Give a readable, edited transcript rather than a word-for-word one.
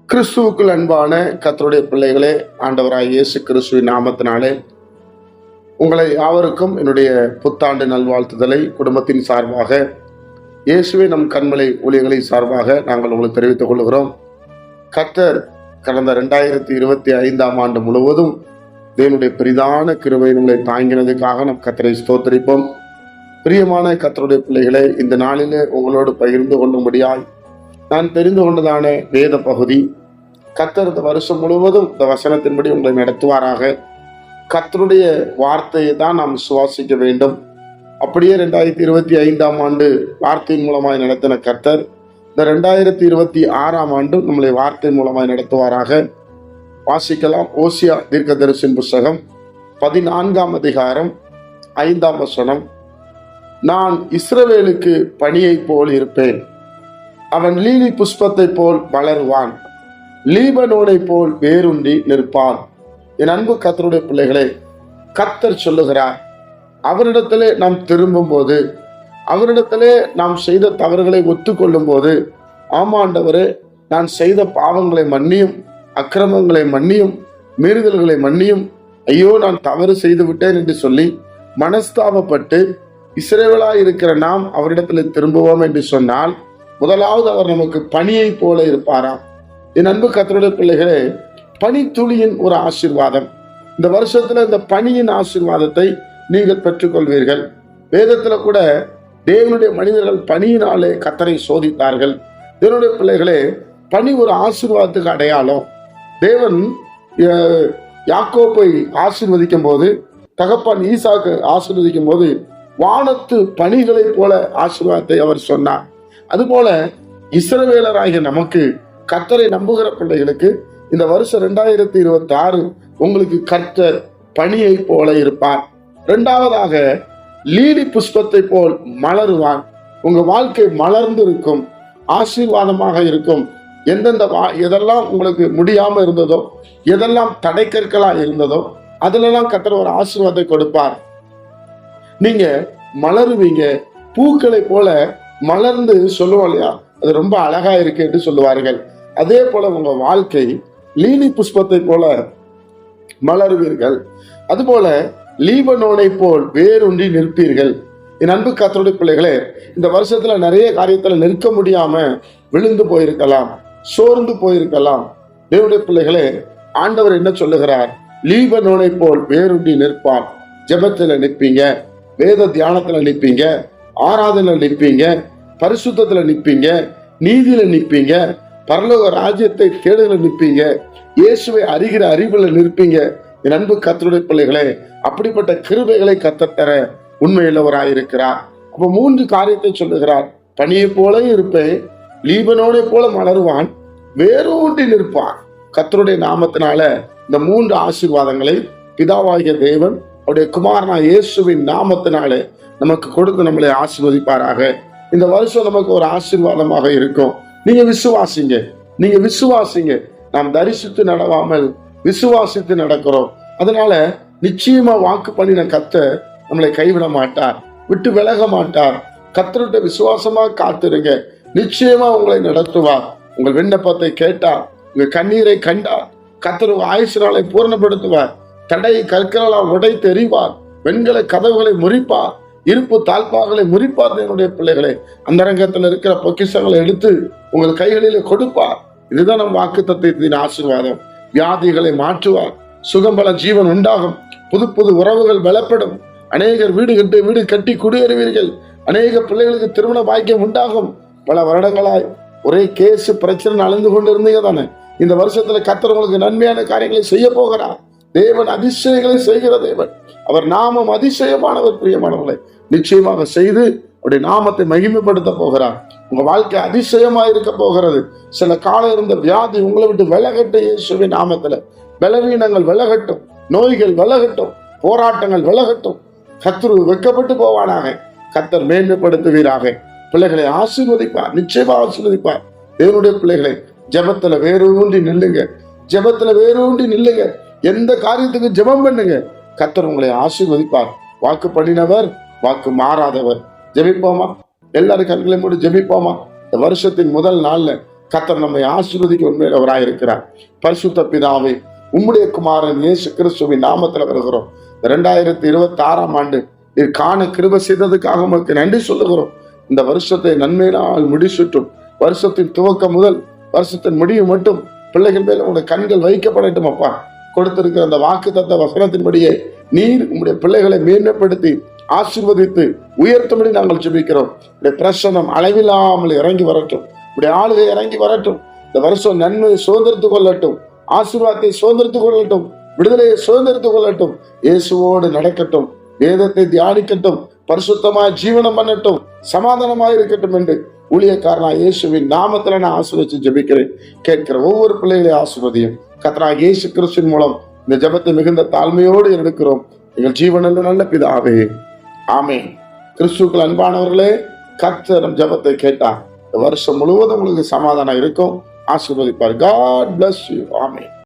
கிறிஸ்துவுக்குள் அன்பான கர்த்தருடைய பிள்ளைகளே, ஆண்டவராய் இயேசு கிறிஸ்துவின் நாமத்தினாலே உங்களை யாவருக்கும் என்னுடைய புத்தாண்டு நல்வாழ்த்துதலை குடும்பத்தின் சார்பாக, இயேசுவே நம் கண்மலை ஊழியர்களை சார்பாக நாங்கள் உங்களுக்கு தெரிவித்துக் கொள்கிறோம். கர்த்தர் கடந்த 2025 ஆண்டு முழுவதும் தேவனுடைய பெரிதான கிருபை நம்மளை தாங்கினதுக்காக நம் கர்த்தரை ஸ்தோத்திரிப்போம். பிரியமான கர்த்தருடைய பிள்ளைகளே, இந்த நாளிலே உங்களோடு பகிர்ந்து கொள்ளும்படியாய் நான் தெரிந்து கொண்டதான வேத பகுதி, கர்த்தர் இந்த வருஷம் முழுவதும் இந்த வசனத்தின்படி உங்களை நடத்துவாராக. கர்த்தருடைய வார்த்தையை தான் நாம் சுவாசிக்க வேண்டும். அப்படியே 2025 ஆண்டு வார்த்தையின் மூலமாய் நடத்தின கர்த்தர் இந்த 2026 ஆண்டு நம்மளை வார்த்தை மூலமாய் நடத்துவாராக. வாசிக்கலாம். ஓசியா தீர்க்கதரிசியின் புஸ்தகம் 14 அதிகாரம் 5 வசனம். நான் இஸ்ரவேலுக்கு பனியை போல் இருப்பேன், அவன் லீலி புஷ்பத்தை போல் வளருவான், லீபனோனை போல் வேருண்டி நிற்பான். என் அன்பு கர்த்தருடைய பிள்ளைகளே, கர்த்தர் சொல்லுகிறார், அவரிடத்திலே நாம் திரும்பும் போது, அவரிடத்திலே நாம் செய்த தவறுகளை ஒத்துக்கொள்ளும் போது, ஆமாண்டவரே நான் செய்த பாவங்களை மன்னியும், அக்கிரமங்களை மன்னியும், மீறுதல்களை மன்னியும், ஐயோ நான் தவறு செய்து விட்டேன் என்று சொல்லி மனஸ்தாபப்பட்டு இஸ்ரவேலாய் இருக்கிற நாம் அவரிடத்தில் திரும்புவோம் என்று சொன்னால், முதலாவது அவர் நமக்கு பனியை போல இருப்பாராம். என் அன்பு கர்த்தருடைய பிள்ளைகளே, பனித்துளியின் ஒரு ஆசீர்வாதம். இந்த வருஷத்துல இந்த பனியின் ஆசீர்வாதத்தை நீங்கள் பெற்றுக்கொள்வீர்கள். வேதத்துல கூட தேவனுடைய மனிதர்கள் பனியினாலே கர்த்தரை சோதித்தார்கள். தேவனுடைய பிள்ளைகளே, பனி ஒரு ஆசீர்வாதத்துக்கு அடையாளம். தேவன் யாக்கோப்பை ஆசீர்வதிக்கும் போது, தகப்பன் ஈசாக்கு ஆசீர்வதிக்கும் போது வானத்து பனிகளை போல ஆசீர்வாதத்தை அவர் சொன்னார். அதுபோல இஸ்ரவேலராகிய நமக்கு, கர்த்தரை நம்புகிற பிள்ளைகளுக்கு இந்த வருஷம் 2026 உங்களுக்கு கர்த்தர் பனியை போல இருப்பார். இரண்டாவதாக, லீலி புஷ்பத்தை போல் மலருவான். உங்க வாழ்க்கை மலர்ந்து இருக்கும், ஆசீர்வாதமாக இருக்கும். எதெல்லாம் உங்களுக்கு முடியாம இருந்ததோ, எதெல்லாம் தடைக்கற்களா இருந்ததோ, அதுலலாம் கர்த்தர் ஒரு ஆசீர்வாதத்தை கொடுப்பார். நீங்க மலருவீங்க, பூக்களை போல மலர்ந்து சொல்லுவோம் இல்லையா, அது ரொம்ப அழகா இருக்கு என்று சொல்லுவார்கள். அதே போல உங்க வாழ்க்கை லீலி புஷ்பத்தை போல மலருவீர்கள். அதுபோல லீபனோனை போல் வேரூன்றி நிற்பீர்கள். என் அன்பு கர்த்தருடைய பிள்ளைகளே, இந்த வருஷத்துல நிறைய காரியத்துல நிற்க முடியாம விழுந்து போயிருக்கலாம், சோர்ந்து போயிருக்கலாம். தேவனுடைய பிள்ளைகளே, ஆண்டவர் என்ன சொல்லுகிறார்? லீபனோனை போல் வேரூன்றி நிற்பான். ஜெபத்துல நிற்பீங்க, வேத தியானத்துல நிற்பீங்க, ஆராதனை நிற்பீங்க, பரிசுத்தத்துல நிற்பீங்க, நீதியில நிற்பீங்க, பரலோக ராஜ்யத்தை தேடுதல நிற்பீங்க, இயேசுவை அறிகிற அறிவுல நிற்பீங்க. என் அன்பு கர்த்தருடைய பிள்ளைகளே, அப்படிப்பட்ட கிருபைகளை கர்த்தர் தர உண்மையுள்ளவராயிருக்கிறார். அப்ப 3 காரியத்தை சொல்லுகிறார். பனியை போல இருப்பேன், லீபனோனை போல மலருவான், வேரூன்றி நிற்பான். கர்த்தருடைய நாமத்தினால இந்த 3 ஆசீர்வாதங்களை பிதாவாகிய தேவன் அவருடைய குமாரனா இயேசுவின் நாமத்தினாலே நமக்கு கொடுத்து நம்மளை ஆசீர்வதிப்பாராக. இந்த வருஷம் நமக்கு ஒரு ஆசீர்வாதமாக இருக்கும். நீங்க விசுவாசிங்க. நாம் தரிசித்து நடவாமல் விசுவாசித்து நடக்கிறோம். அதனால நிச்சயமா வாக்கு பண்ணின கர்த்தர் நம்மளை கைவிட மாட்டார், விட்டு விலக மாட்டார். கர்த்தருடைய விசுவாசமா காத்திருங்க, நிச்சயமா உங்களை நடத்துவார். உங்கள் விண்ணப்பத்தை கேட்டார், உங்க கண்ணீரை கண்டார், கர்த்தர் உங்க ஆயுசு நாளை பூரணப்படுத்துவார். தடை கற்களால் உடை தெரிவார், வெண்கல கதவுகளை முறிப்பார், இருப்பு தாழ்பாகளை முறிப்பார். என்னுடைய பிள்ளைகளே, அந்த ரங்கத்தில் இருக்கிற பொக்கிஷங்களை எடுத்து உங்கள் கைகளிலே கொடுப்பார். இதுதான் நம் வாக்கு தத்துவத்தின் ஆசீர்வாதம். வியாதிகளை மாற்றுவார், சுகம்பல ஜீவன் உண்டாகும், புது புது உறவுகள் பலப்படும், அநேகர் வீடு கட்டி குடியேறுவீர்கள், அநேக பிள்ளைகளுக்கு திருமண பாக்கியம் உண்டாகும். பல வருடங்களாய் ஒரே கேஸ் பிரச்சனை அழிந்து கொண்டு இருந்தீங்க தானே. இந்த வருஷத்துல கர்த்தர் உங்களுக்கு நன்மையான காரியங்களை செய்ய போகிறார். தேவன் அதிசயங்களை செய்கிற தேவன். அவர் நாமம் அதிசயமானவர். பிரியமானவர்களை, நிச்சயமாக செய்து அவருடைய நாமத்தை மகிமைப்படுத்த போகிறார். உங்க வாழ்க்கை அதிசயமா இருக்க போகிறது. சில காலம் இருந்த வியாதி உங்களை விட்டு விலகட்டும். இயேசுவின் நாமத்துல பலவீனங்கள் விலகட்டும், நோய்கள் விலகட்டும், போராட்டங்கள் விலகட்டும். கர்த்தர் வெட்கப்பட்டு போவானாக, கர்த்தர் மேன்மைப்படுத்துவீராக. பிள்ளைகளை ஆசீர்வதிப்பார், நிச்சயமா ஆசீர்வதிப்பார். தேவனுடைய பிள்ளைகளை, ஜெபத்துல வேரூன்றி நில்லுங்க, ஜெபத்துல வேரூன்றி நில்லுங்க. எந்த காரியத்துக்கு ஜெபம் பண்ணுங்க, கர்த்தர் உங்களை ஆசீர்வதிப்பார். வாக்கு பண்ணினவர், வாக்கு மாறாதவர். ஜெபிப்போமா? எல்லாரும் கண்களை மூடி ஜெபிப்போமா? இந்த வருஷத்தின் முதல் நாள்ல கர்த்தர் நம்மை ஆசீர்வதிக்க உண்மையில் அவராயிருக்கிறார். பரிசுத்த பிதாவே, உம்முடைய குமாரன் இயேசு கிறிஸ்துவின் நாமத்தில் வருகிறோம். 2026 ஆண்டு நீர் காண கிருபை செய்ததுக்காக உமக்கு நன்றி சொல்லுகிறோம். இந்த வருஷத்தை நன்மையினால் முடிசூட்டும். வருஷத்தின் துவக்கம் முதல் வருஷத்தின் முடிவு மட்டும் பிள்ளைகள் மேல உங்களுடைய கண்கள் வைக்கப்படட்டும். அப்பா, கொடுத்திருக்கிற அந்த வாக்குத்தத்த வசனத்தின்படியே நீர் உங்களுடைய பிள்ளைகளை மேன்மைப்படுத்தி ஆசீர்வதித்து உயர்த்தும்படி நாங்கள் ஜெபிக்கிறோம். உடைய பிரசனம் அளவில்லாமல் இறங்கி வரட்டும். உடைய ஆளுகை இறங்கி வரட்டும். இந்த வருஷம் நன்மையை சுதந்திரத்துக் கொள்ளட்டும். ஆசீர்வாதத்தை சுதந்திரத்துக் கொள்ளட்டும். விடுதலையை சுதந்திரத்துக் கொள்ளட்டும். இயேசுவோடு நடக்கட்டும். வேதத்தை தியானிக்கட்டும். பரிசுத்தமாய் ஜீவனம் பண்ணட்டும். சமாதானமாய் இருக்கட்டும் என்று ஊழியக்காரனாய் இயேசுவின் நாமத்துல நான் ஆசீர்வதிச்சு ஜெபிக்கிறேன். கேட்கிற ஒவ்வொரு பிள்ளைகளையும் ஆசீர்வதியும். கர்த்தராகிய இயேசு கிறிஸ்துவின் மூலம் இந்த ஜெபத்தை மிகுந்த தாழ்மையோடு எடுக்கிறோம். எங்கள் ஜீவனில் நல்ல பிதாவே, ஆமென். கிறிஸ்துவுக்குள் அன்பானவர்களே, கர்த்தர் ஜெபத்தை கேட்டார். வருஷம் முழுவதும் உங்களுக்கு சமாதானம் இருக்கும். ஆசீர்வதிப்பார். God bless you. ஆமென்.